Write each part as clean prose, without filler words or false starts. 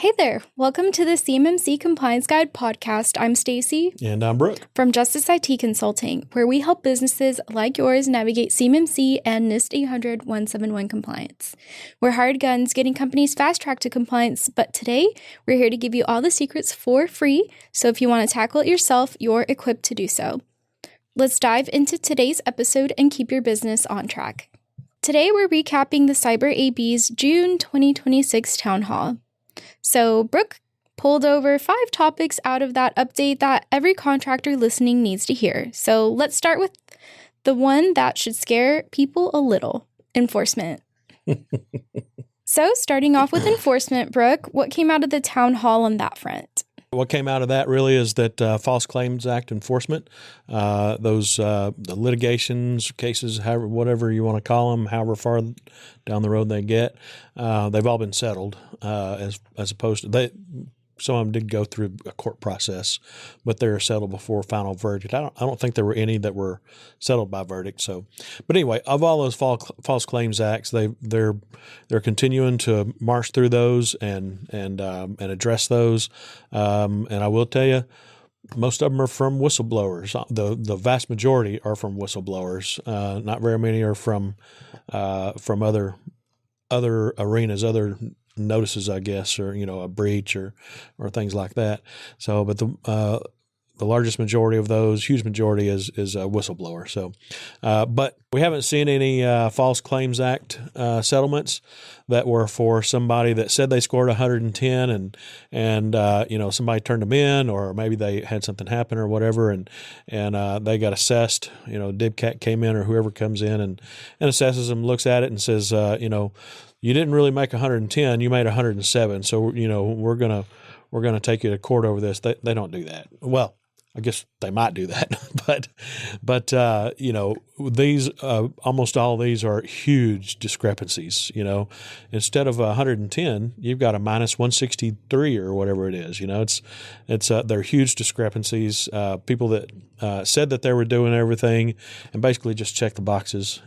Hey there, welcome to the CMMC Compliance Guide podcast. I'm Stacey. And I'm Brooke. From Justice IT Consulting, where we help businesses like yours navigate CMMC and NIST 800-171 compliance. We're hired guns getting companies fast-tracked to compliance, but today we're here to give you all the secrets for free, so if you want to tackle it yourself, you're equipped to do so. Let's dive into today's episode and keep your business on track. Today we're recapping the Cyber AB's June 2026 Town Hall. So Brooke pulled over 5 topics out of that update that every contractor listening needs to hear. So let's start with the one that should scare people a little: enforcement. So starting off with enforcement, Brooke, what came out of the town hall on that front? What came out of that really is that False Claims Act enforcement, the litigations, cases, however, whatever you want to call them, however far down the road they get, they've all been settled as opposed to some of them did go through a court process, but they're settled before final verdict. I don't think there were any that were settled by verdict. So, but anyway, of all those false claims acts, they're continuing to march through those and address those. And I will tell you, most of them are from whistleblowers. The vast majority are from whistleblowers. Not very many are from other arenas, other notices, I guess, or a breach or things like that. So, but the largest majority of those, huge majority, is a whistleblower. So, but we haven't seen any False Claims Act settlements that were for somebody that said they scored 110 and somebody turned them in, or maybe they had something happen or whatever, and they got assessed. DibCat came in, or whoever comes in and assesses them, looks at it and says, you didn't really make 110, you made 107. So, we're gonna take you to court over this. They don't do that. Well, I guess they might do that, but these almost all of these are huge discrepancies. Instead of 110, you've got a minus 163 or whatever it is. They're huge discrepancies. People that said that they were doing everything and basically just checked the boxes.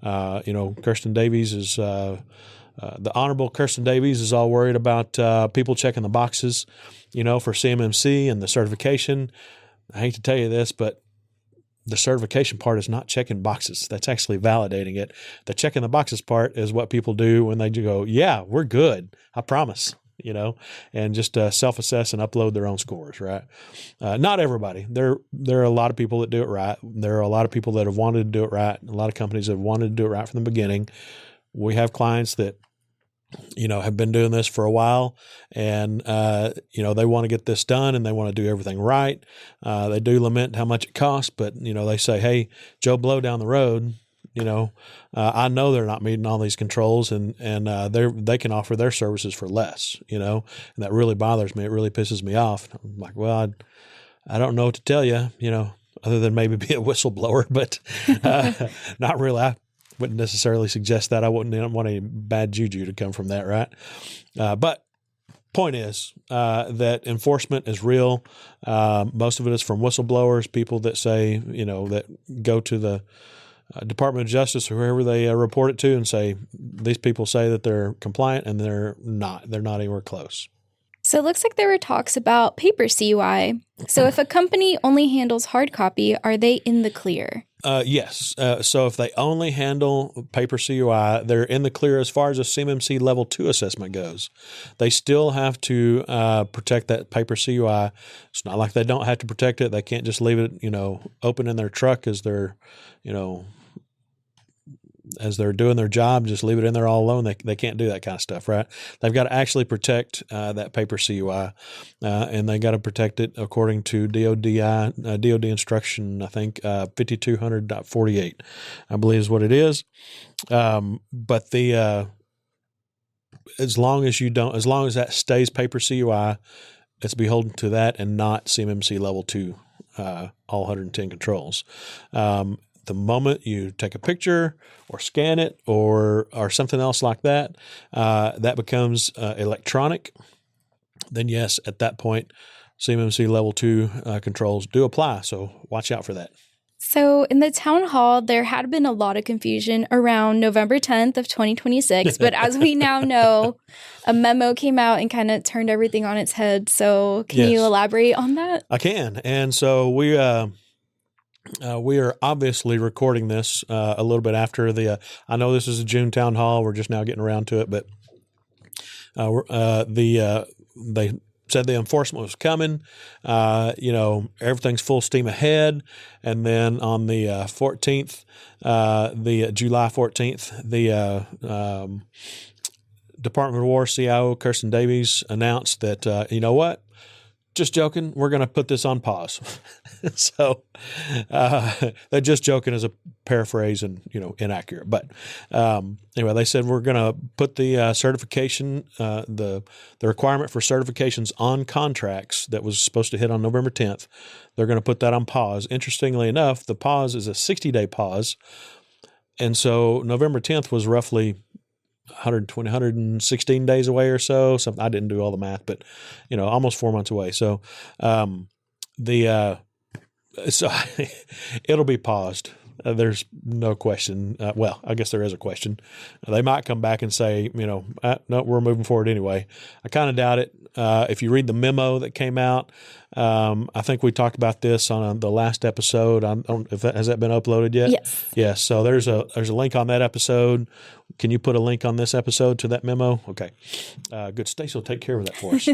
Kirsten Davies is. The Honorable Kirsten Davies is all worried about people checking the boxes, for CMMC and the certification. I hate to tell you this, but the certification part is not checking boxes. That's actually validating it. The checking the boxes part is what people do when they go, yeah, we're good, I promise, and just self-assess and upload their own scores, right? Not everybody. There are a lot of people that do it right. There are a lot of people that have wanted to do it right. A lot of companies that have wanted to do it right from the beginning. We have clients that, have been doing this for a while, and, they want to get this done and they want to do everything right. They do lament how much it costs, but, they say, hey, Joe Blow down the road, I know they're not meeting all these controls, and they can offer their services for less, and that really bothers me. It really pisses me off. I'm like, well, I don't know what to tell you, other than maybe be a whistleblower, but not really. I wouldn't necessarily suggest that. I wouldn't want any bad juju to come from that, right? But point is that enforcement is real. Most of it is from whistleblowers, people that say, that go to the Department of Justice or whoever they report it to and say, these people say that they're compliant, and they're not. They're not anywhere close. So it looks like there were talks about paper CUI. So if a company only handles hard copy, are they in the clear? Yes. So if they only handle paper CUI, they're in the clear as far as a CMMC Level 2 assessment goes. They still have to protect that paper CUI. It's not like they don't have to protect it. They can't just leave it, open in their truck as they're doing their job, just leave it in there all alone. They can't do that kind of stuff, right? They've got to actually protect that paper CUI, and they got to protect it according to DOD instruction, I think 5200.48, I believe is what it is. But as long as that stays paper CUI, it's beholden to that and not CMMC Level 2, all 110 controls. The moment you take a picture or scan it or something else like that, that becomes electronic, then yes, at that point, CMMC Level 2 controls do apply. So watch out for that. So in the town hall, there had been a lot of confusion around November 10th of 2026. But as we now know, a memo came out and kind of turned everything on its head. So can you elaborate on that? I can. And so we are obviously recording this a little bit after I know this is a June town hall. We're just now getting around to it, but they said the enforcement was coming. Everything's full steam ahead. And then on the 14th, the July 14th, the Department of War CIO Kirsten Davies announced that, you know what? Just joking. We're going to put this on pause. So that just joking is a paraphrase and, inaccurate. But anyway, they said we're going to put the certification, the requirement for certifications on contracts that was supposed to hit on November 10th. They're going to put that on pause. Interestingly enough, the pause is a 60-day pause. And so November 10th was roughly 116 days away or so. I didn't do all the math, but almost 4 months away. So, so it'll be paused. There's no question. Well, I guess there is a question. They might come back and say, no, we're moving forward anyway. I kind of doubt it. If you read the memo that came out, I think we talked about this on the last episode. Has that been uploaded yet? Yes. Yes. So there's a link on that episode. Can you put a link on this episode to that memo? Okay. Good. Stacey will take care of that for us.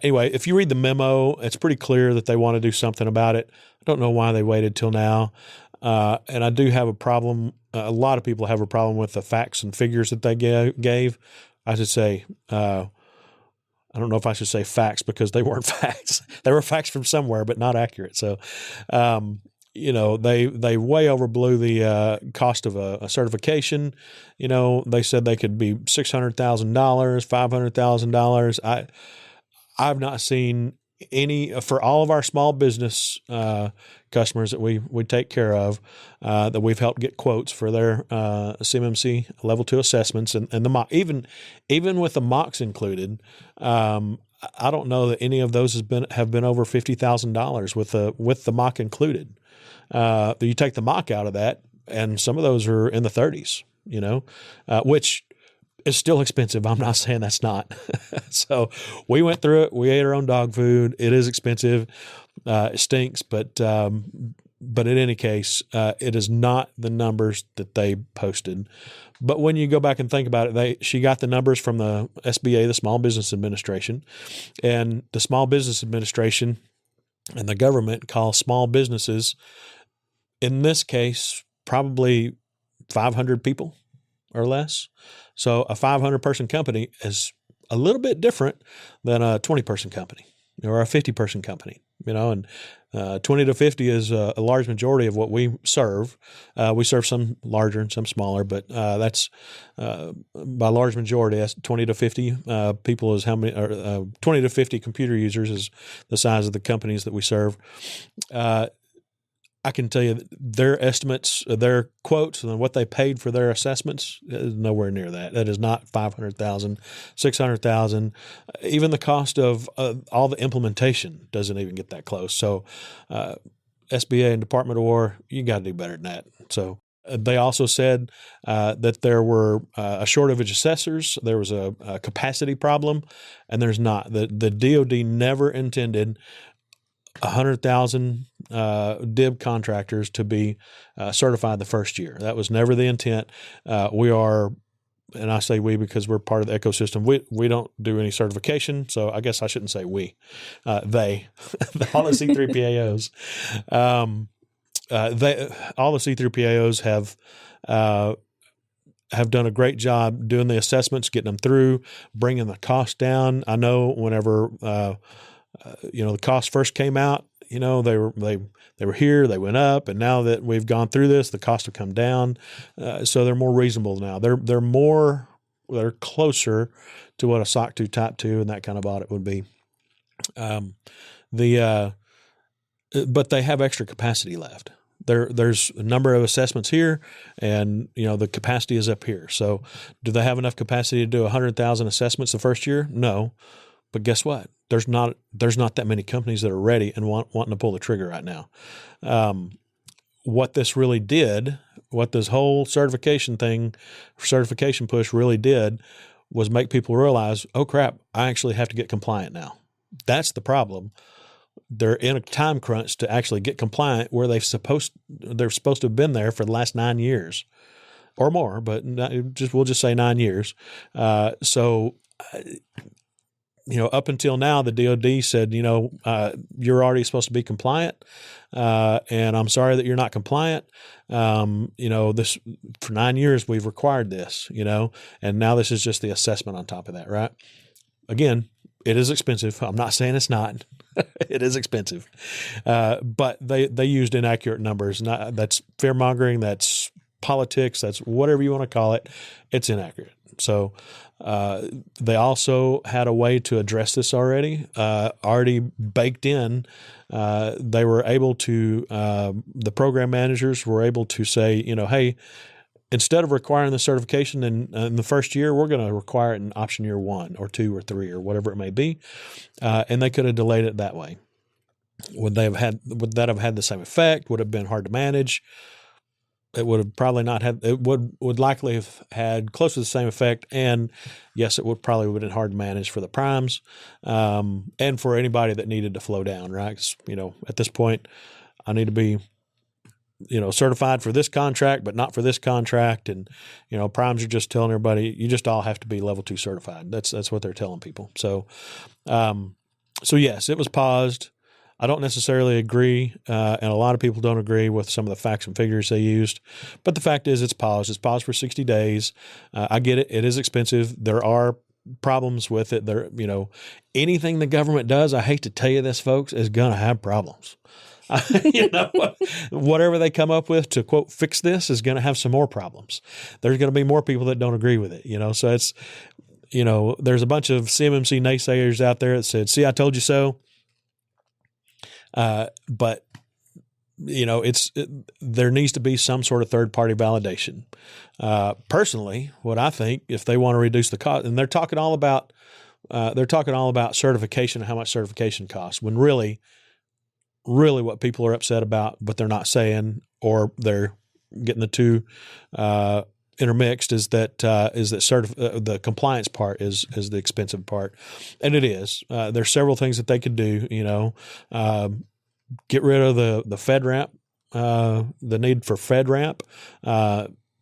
Anyway, if you read the memo, it's pretty clear that they want to do something about it. I don't know why they waited till now. And I do have a problem. A lot of people have a problem with the facts and figures that they gave. I should say, I don't know if I should say facts because they weren't facts. They were facts from somewhere, but not accurate. So, they way overblew the cost of a certification. They said they could be $600,000, $500,000. I've not seen any for all of our small business customers that we take care of that we've helped get quotes for their CMMC level 2 assessments and the mock, even with the mocks included. I don't know that any of those have been over $50,000 with the mock included. You take the mock out of that, and some of those are in the 30s. Which is still expensive. I'm not saying that's not. So we went through it. We ate our own dog food. It is expensive. It stinks, but in any case, it is not the numbers that they posted. But when you go back and think about it, she got the numbers from the SBA, the Small Business Administration, and the Small Business Administration and the government call small businesses, in this case, probably 500 people or less. So a 500-person company is a little bit different than a 20-person company or a 50-person company, and 20 to 50 is a large majority of what we serve. We serve some larger and some smaller, but that's by large majority, that's 20 to 50 people is how many, or 20 to 50 computer users is the size of the companies that we serve. I can tell you that their estimates, their quotes, and what they paid for their assessments is nowhere near that. That is not $500,000, $600,000. Even the cost of all the implementation doesn't even get that close. So SBA and Department of War, you got to do better than that. So they also said that there were a shortage of assessors. There was a capacity problem, and there's not. The DOD never intended 100,000 DIB contractors to be certified the first year. That was never the intent. We are, and I say we because we're part of the ecosystem. We don't do any certification, so I guess I shouldn't say we. They, all the C3PAOs, all the C3PAOs have done a great job doing the assessments, getting them through, bringing the cost down. I know whenever the costs first came out, they were here, they went up, and now that we've gone through this, the costs have come down. So they're more reasonable now. They're closer to what a SOC 2 Type 2 and that kind of audit would be. But they have extra capacity left. There's a number of assessments here, and the capacity is up here. So do they have enough capacity to do 100,000 assessments the first year? No. But guess what? there's not that many companies that are ready and wanting to pull the trigger right now. What this really did, what this whole certification push really did, was make people realize, oh crap, I actually have to get compliant now. That's the problem. They're in a time crunch to actually get compliant where they're supposed to have been there for the last 9 years or more, but we'll just say 9 years. Up until now, the DOD said, you're already supposed to be compliant, and I'm sorry that you're not compliant. This for 9 years we've required this, and now this is just the assessment on top of that, right? Again, it is expensive. I'm not saying it's not. It is expensive, but they used inaccurate numbers. That's fear mongering. That's politics. That's whatever you want to call it. It's inaccurate. So they also had a way to address this already baked in. They were able to, the program managers were able to say, hey, instead of requiring the certification in the first year, we're going to require it in option year 1 or 2 or 3 or whatever it may be. And they could have delayed it that way. Would that have had the same effect? Would it have been hard to manage? It would have probably not had, it would likely have had close to the same effect. And yes, it would probably have been hard to manage for the primes, and for anybody that needed to flow down, right? 'Cause, at this point I need to be, certified for this contract, but not for this contract. And, primes are just telling everybody, you just all have to be level 2 certified. That's what they're telling people. So yes, it was paused. I don't necessarily agree, and a lot of people don't agree with some of the facts and figures they used. But the fact is, it's paused. It's paused for 60 days. I get it. It is expensive. There are problems with it. Anything the government does, I hate to tell you this, folks, is going to have problems. Whatever they come up with to, quote, fix this is going to have some more problems. There's going to be more people that don't agree with it, So it's, there's a bunch of CMMC naysayers out there that said, see, I told you so. But there needs to be some sort of third-party validation. Personally, what I think, if they want to reduce the cost, and they're talking all about certification and how much certification costs, when really what people are upset about, but they're not saying, or they're getting the two intermixed, is that the compliance part is the expensive part, and it is. There's several things that they could do. Get rid of the FedRAMP, the need for FedRAMP.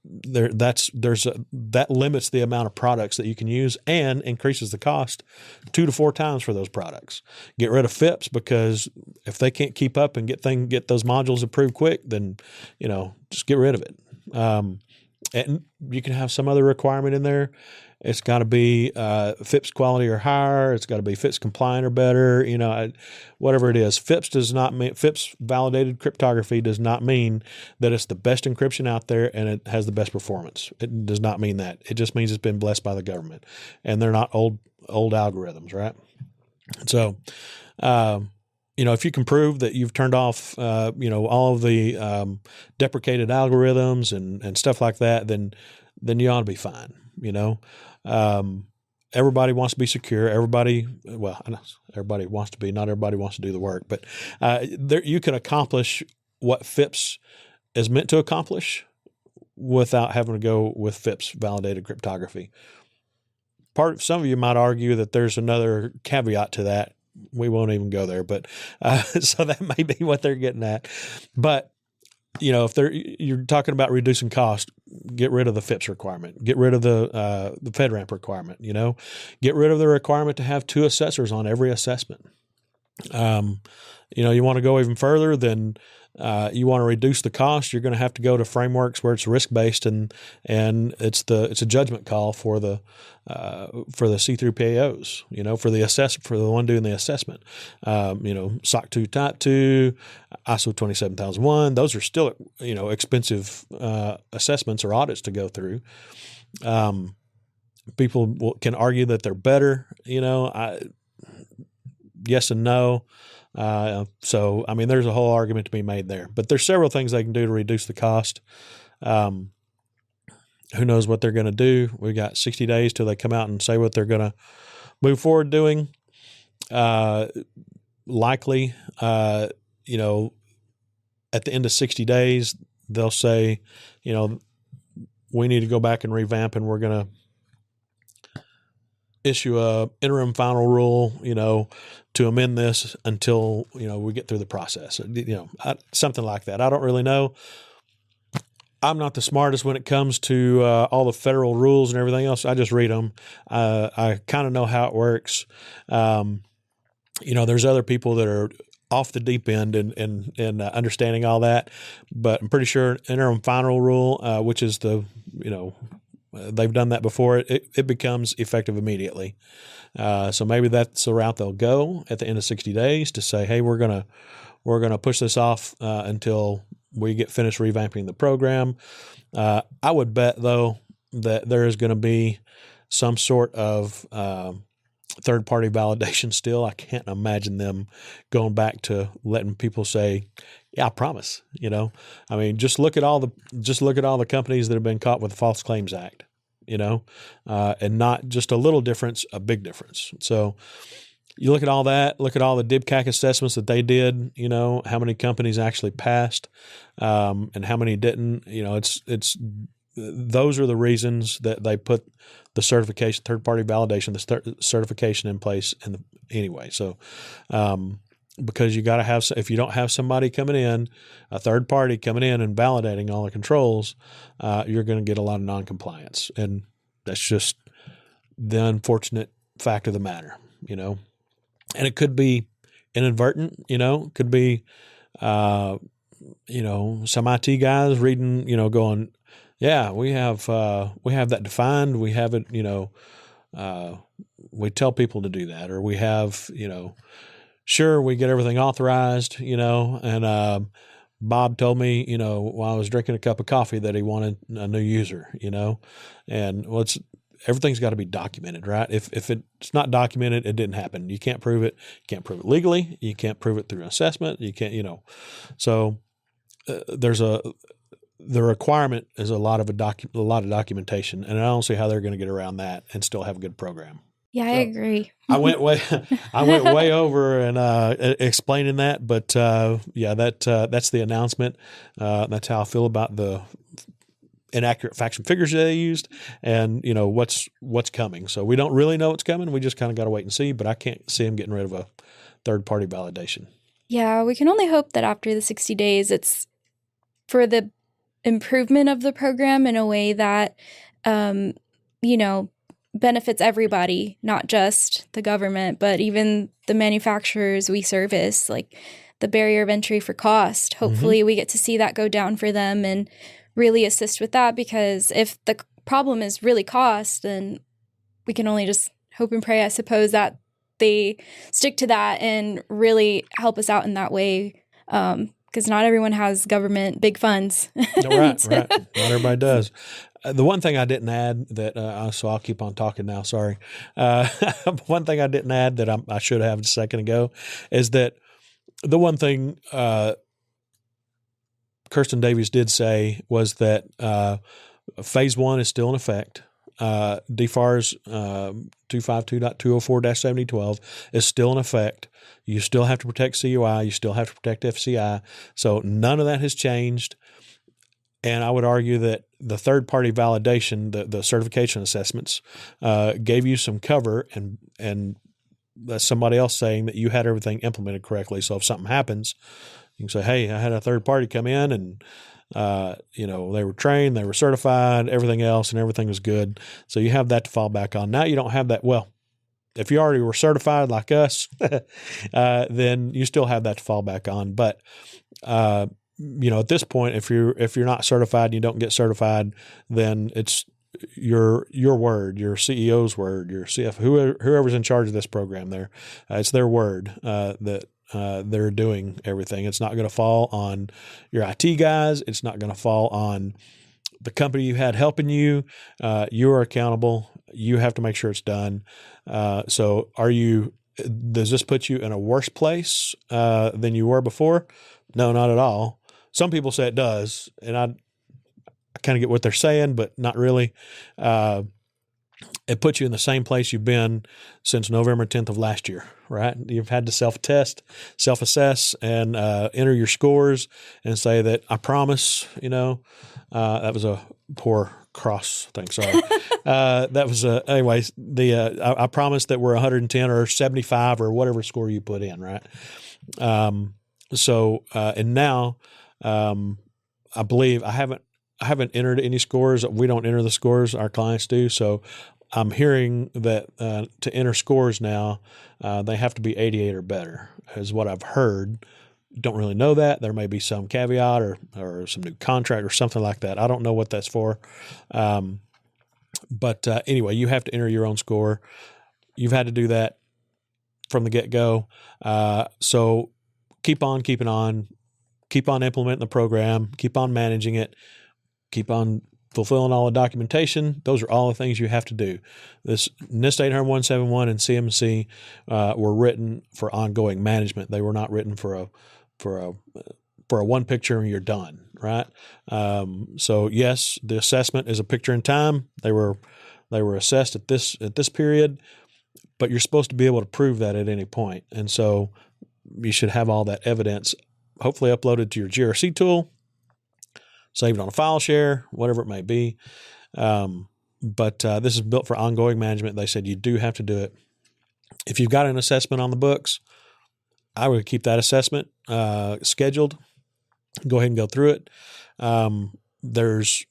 That limits the amount of products that you can use and increases the cost 2 to 4 times for those products. Get rid of FIPS, because if they can't keep up and get those modules approved quick, then just get rid of it. And you can have some other requirement in there. It's got to be FIPS quality or higher. It's got to be FIPS compliant or better. Whatever it is. FIPS does not mean, FIPS validated cryptography does not mean that it's the best encryption out there and it has the best performance. It does not mean that. It just means it's been blessed by the government, and they're not old algorithms, right? So, if you can prove that you've turned off, all of the deprecated algorithms and stuff like that, then you ought to be fine. Everybody wants to be secure. Everybody wants to be. Not everybody wants to do the work, but you can accomplish what FIPS is meant to accomplish without having to go with FIPS validated cryptography. Some of you might argue that there's another caveat to that. We won't even go there, but so that may be what they're getting at. But if you're talking about reducing cost, get rid of the FIPS requirement, get rid of the FedRAMP requirement. Get rid of the requirement to have 2 assessors on every assessment. You want to go even further, then you want to reduce the cost. You're going to have to go to frameworks where it's risk based, and it's a judgment call for the C3PAOs. For the assessor, for the one doing the assessment. SOC 2 Type 2, ISO 27001. Those are still expensive assessments or audits to go through. People can argue that they're better. Yes and no. There's a whole argument to be made there, but there's several things they can do to reduce the cost. Who knows what they're going to do? We got 60 days till they come out and say what they're going to move forward doing. likely, you know, at the end of 60 days, they'll say, you know, we need to go back and revamp, and we're going to issue a interim final rule, you know, to amend this until, you know, we get through the process, you know, something like that. I don't really know. I'm not the smartest when it comes to all the federal rules and everything else. I just read them. I kind of know how it works. You know, there's other people that are off the deep end and understanding all that, but I'm pretty sure interim final rule, which is the, you know, they've done that before. It becomes effective immediately. So maybe that's the route they'll go at the end of 60 days to say, hey, we're gonna push this off until we get finished revamping the program. I would bet though that there is going to be some sort of third-party validation still. I can't imagine them going back to letting people say, "Yeah, I promise." You know, I mean, just look at all the companies that have been caught with the False Claims Act. You know, and not just a little difference, a big difference. So you look at all that. Look at all the DIBCAC assessments that they did. You know, how many companies actually passed, and how many didn't. You know, it's those are the reasons that they put the certification, third-party validation, the certification in place anyway. So, because you got to have, if you don't have somebody coming in, a third party coming in and validating all the controls, you're going to get a lot of non-compliance. And that's just the unfortunate fact of the matter, you know. And it could be inadvertent, you know, could be, you know, some IT guys reading, you know, going, yeah, we have that defined. We have it, you know, we tell people to do that, or we have, you know, sure, we get everything authorized, you know, and Bob told me, you know, while I was drinking a cup of coffee that he wanted a new user, you know, and everything's got to be documented, right? If it's not documented, it didn't happen. You can't prove it. You can't prove it legally. You can't prove it through an assessment. You can't, you know, so the requirement is a lot of documentation, and I don't see how they're going to get around that and still have a good program. Yeah, I agree. I went way over and explaining that, but yeah, that's the announcement. That's how I feel about the inaccurate facts and figures they used, and you know what's coming. So we don't really know what's coming. We just kind of got to wait and see. But I can't see them getting rid of a third-party validation. Yeah, we can only hope that after the 60 days, it's for the improvement of the program in a way that, you know, benefits everybody, not just the government, but even the manufacturers we service, like the barrier of entry for cost. Hopefully we get to see that go down for them and really assist with that, because if the problem is really cost, then we can only just hope and pray, I suppose, that they stick to that and really help us out in that way. Because not everyone has government big funds. Right. Not everybody does. The one thing I didn't add that, so I'll keep on talking now, sorry. One thing I didn't add that I should have a second ago is that the one thing Kirsten Davies did say was that Phase 1 is still in effect. DFARS 252.204-7012 is still in effect. You still have to protect CUI. You still have to protect FCI. So none of that has changed. And I would argue that the third-party validation, the certification assessments, gave you some cover, and that's somebody else saying that you had everything implemented correctly. So if something happens, you can say, hey, I had a third party come in and you know, they were trained, they were certified, everything else, and everything was good. So you have that to fall back on. Now you don't have that. Well, if you already were certified like us, then you still have that to fall back on. But you know, at this point, if you're not certified and you don't get certified, then it's your word, your CEO's word, your whoever's in charge of this program there, it's their word that they're doing everything. It's not going to fall on your IT guys. It's not going to fall on the company you had helping you. You are accountable. You have to make sure it's done. So does this put you in a worse place than you were before? No, not at all. Some people say it does, and I kind of get what they're saying, but not really. it puts you in the same place you've been since November 10th of last year, right? You've had to self-test, self-assess, and enter your scores and say that I promise, that was a poor cross thing. Sorry. That was, anyways, I promise that we're 110 or 75 or whatever score you put in, right? And now, I believe I haven't entered any scores. We don't enter the scores. Our clients do. So I'm hearing that to enter scores now, they have to be 88 or better, is what I've heard. Don't really know that. There may be some caveat or some new contract or something like that. I don't know what that's for. But anyway, you have to enter your own score. You've had to do that from the get-go. So keep on keeping on. Keep on implementing the program. Keep on managing it. Keep on fulfilling all the documentation. Those are all the things you have to do. This NIST 800-171 and CMMC were written for ongoing management. They were not written for a one picture and you're done, right? So yes, the assessment is a picture in time. They were assessed at this period, but you're supposed to be able to prove that at any point. And so you should have all that evidence hopefully uploaded to your GRC tool, saved on a file share, whatever it may be. But this is built for ongoing management. They said you do have to do it. If you've got an assessment on the books, I would keep that assessment scheduled. Go ahead and go through it. There's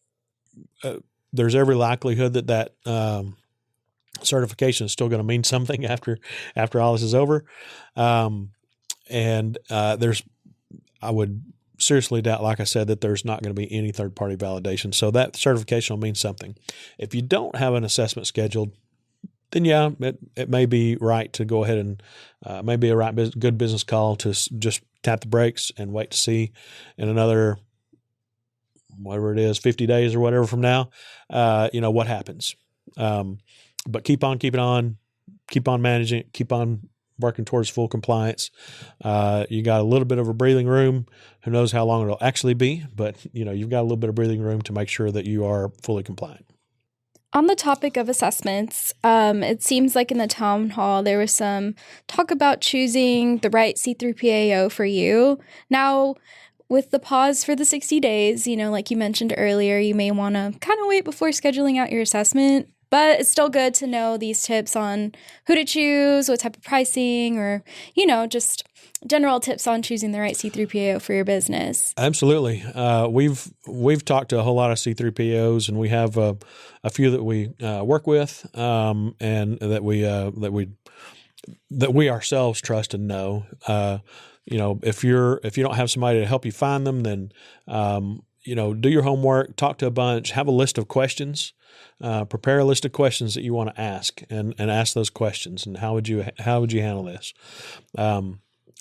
every likelihood that certification is still going to mean something after all this is over. I would seriously doubt, like I said, that there's not going to be any third-party validation. So that certification will mean something. If you don't have an assessment scheduled, then yeah, it may be right to go ahead and maybe a good business call to just tap the brakes and wait to see in another, whatever it is, 50 days or whatever from now, what happens. But keep on keeping on, keep on managing it, keep on working towards full compliance. You got a little bit of a breathing room. Who knows how long it'll actually be, but you've got a little bit of breathing room to make sure that you are fully compliant. On the topic of assessments, it seems like in the town hall there was some talk about choosing the right C3PAO for you. Now, with the pause for the 60 days, like you mentioned earlier, you may want to kind of wait before scheduling out your assessment. But it's still good to know these tips on who to choose, what type of pricing, or, just general tips on choosing the right C3PAO for your business. Absolutely. We've talked to a whole lot of C3PAOs, and we have a few that we work with, and that we ourselves trust and know. If you don't have somebody to help you find them, then do your homework, talk to a bunch, have a list of questions. Prepare a list of questions that you want to ask, and ask those questions. And how would you handle this?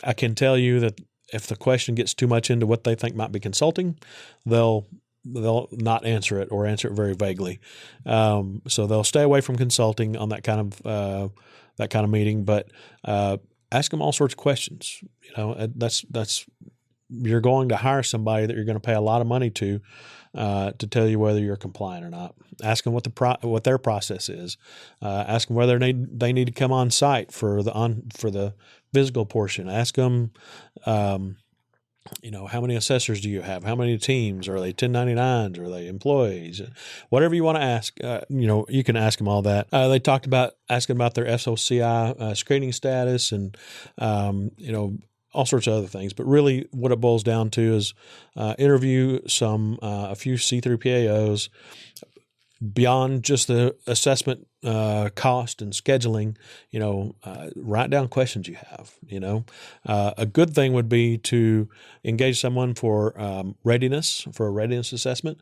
I can tell you that if the question gets too much into what they think might be consulting, they'll not answer it or answer it very vaguely. So they'll stay away from consulting on that kind of meeting. But ask them all sorts of questions. That's you're going to hire somebody that you're going to pay a lot of money to tell you whether you're compliant or not. Ask them what their process is. Ask them whether they need to come on site for the physical portion. Ask them, how many assessors do you have? How many teams? Are they 1099s? Are they employees? Whatever you want to ask, you can ask them all that. They talked about asking about their SOCI screening status and, all sorts of other things. But really what it boils down to is interview a few C3PAOs beyond just the assessment cost and scheduling. Write down questions you have. A good thing would be to engage someone for a readiness assessment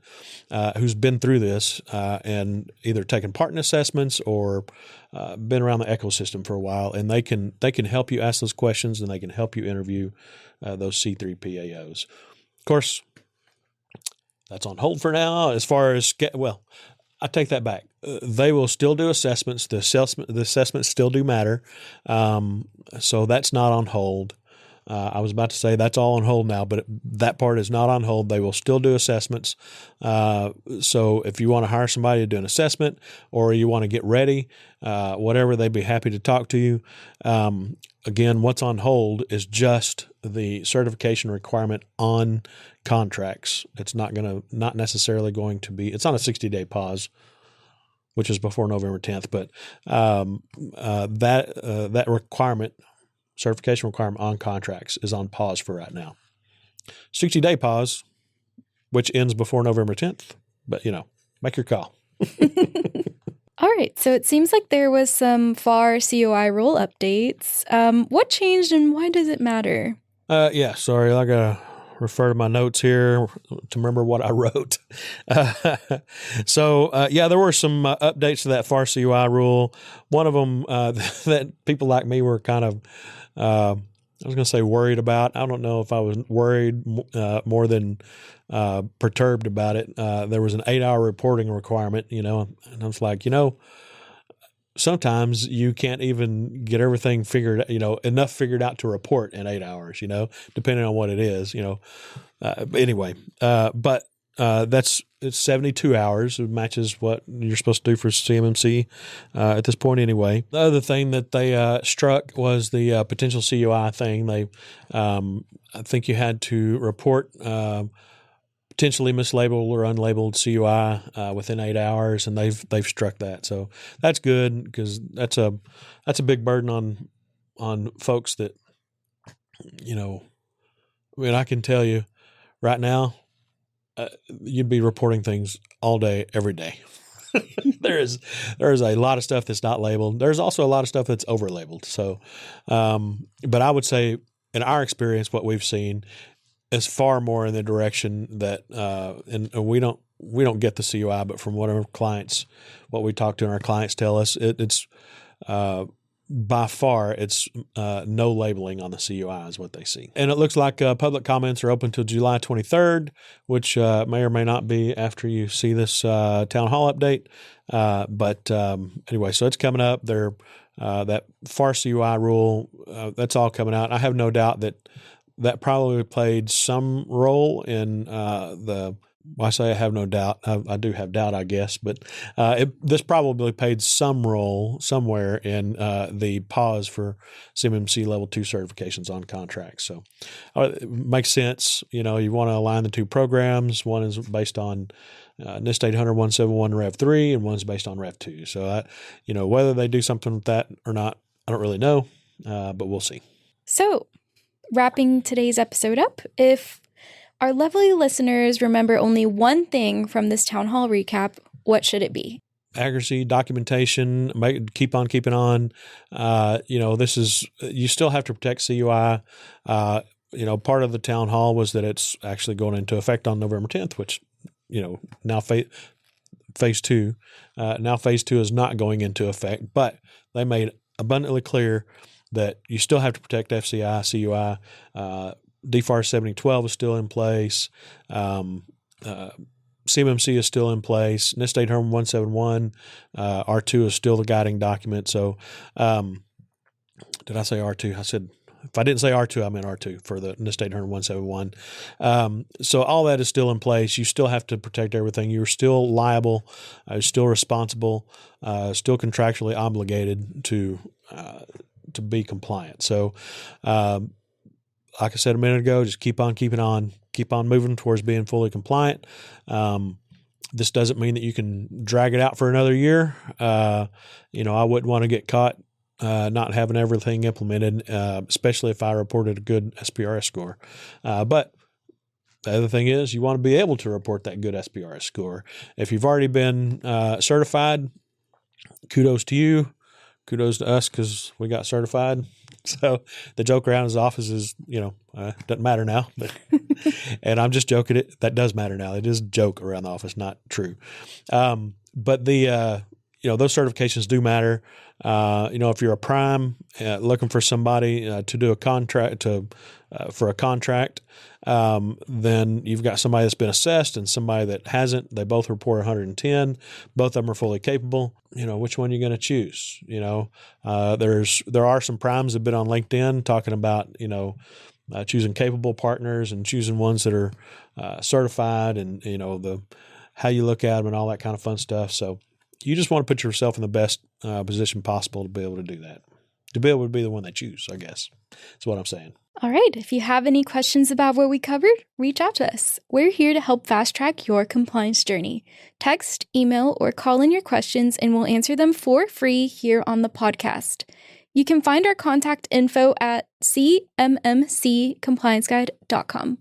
who's been through this and either taken part in assessments or been around the ecosystem for a while, and they can help you ask those questions, and they can help you interview those C3PAOs. Of course, that's on hold for now. As far as I take that back. They will still do assessments. The assessments still do matter. So that's not on hold. I was about to say that's all on hold now, but that part is not on hold. They will still do assessments. So if you want to hire somebody to do an assessment or you want to get ready, whatever, they'd be happy to talk to you. Again, what's on hold is just the certification requirement on contracts. It's not necessarily going to be, it's on a 60-day pause, which is before November 10th. But that requirement, certification requirement on contracts, is on pause for right now. 60-day pause, which ends before November 10th. But, make your call. All right, so it seems like there was some FAR CUI rule updates. What changed and why does it matter? Sorry, I got to refer to my notes here to remember what I wrote. There were some updates to that FAR CUI rule. One of them that people like me were kind of, I was going to say worried about. I don't know if I was worried more than perturbed about it. There was an 8-hour reporting requirement, and I was like, sometimes you can't even get everything figured, enough figured out to report in 8 hours, depending on what it is, it's 72 hours. It matches what you're supposed to do for CMMC at this point anyway. The other thing that they struck was the potential CUI thing. They, I think you had to report potentially mislabeled or unlabeled CUI within 8 hours, and they've struck that. So that's good because that's a big burden on folks that, I can tell you right now, you'd be reporting things all day, every day. There is a lot of stuff that's not labeled. There's also a lot of stuff that's over labeled. So, but I would say in our experience, what we've seen is far more in the direction that, and we don't get the CUI, but from what we talk to and our clients tell us, it's by far it's no labeling on the CUI is what they see. And it looks like public comments are open till July 23rd, which may or may not be after you see this town hall update. But anyway, so it's coming up. That FAR CUI rule, that's all coming out. I have no doubt that probably played some role in I say I have no doubt. I do have doubt, I guess, but this probably played some role somewhere in the pause for CMMC Level 2 certifications on contracts. So it makes sense. You want to align the two programs. One is based on NIST 800-171 Rev 3, and one's based on Rev 2. So, whether they do something with that or not, I don't really know, but we'll see. So, wrapping today's episode up, if our lovely listeners remember only one thing from this town hall recap, what should it be? Accuracy, documentation, keep on keeping on. This is, you still have to protect CUI. Part of the town hall was that it's actually going into effect on November 10th, which, now phase 2. Now phase 2 is not going into effect, but they made abundantly clear that you still have to protect FCI, CUI, DFAR 7012 is still in place. CMMC is still in place. NIST 800-171, R2 is still the guiding document. So, did I say R2? I said, if I didn't say R2, I meant R2 for the NIST 800-171. So all that is still in place. You still have to protect everything. You're still liable, still responsible, still contractually obligated to be compliant. So, like I said a minute ago, just keep on keeping on, keep on moving towards being fully compliant. This doesn't mean that you can drag it out for another year. I wouldn't want to get caught not having everything implemented, especially if I reported a good SPRS score. But the other thing is you want to be able to report that good SPRS score. If you've already been certified, kudos to you. Kudos to us because we got certified. So the joke around his office is, doesn't matter now. But, and I'm just joking. That does matter now. It is a joke around the office, not true. But those certifications do matter. If you're a prime looking for somebody to do a contract for a contract, then you've got somebody that's been assessed and somebody that hasn't. They both report 110. Both of them are fully capable. Which one are you going to choose? There are some primes that have been on LinkedIn talking about, choosing capable partners and choosing ones that are certified, and how you look at them and all that kind of fun stuff. So you just want to put yourself in the best position possible to be able to do that, to be able to be the one they choose, I guess. That's what I'm saying. All right. If you have any questions about what we covered, reach out to us. We're here to help fast track your compliance journey. Text, email, or call in your questions and we'll answer them for free here on the podcast. You can find our contact info at cmmccomplianceguide.com.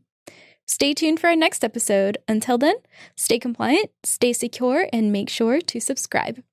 Stay tuned for our next episode. Until then, stay compliant, stay secure, and make sure to subscribe.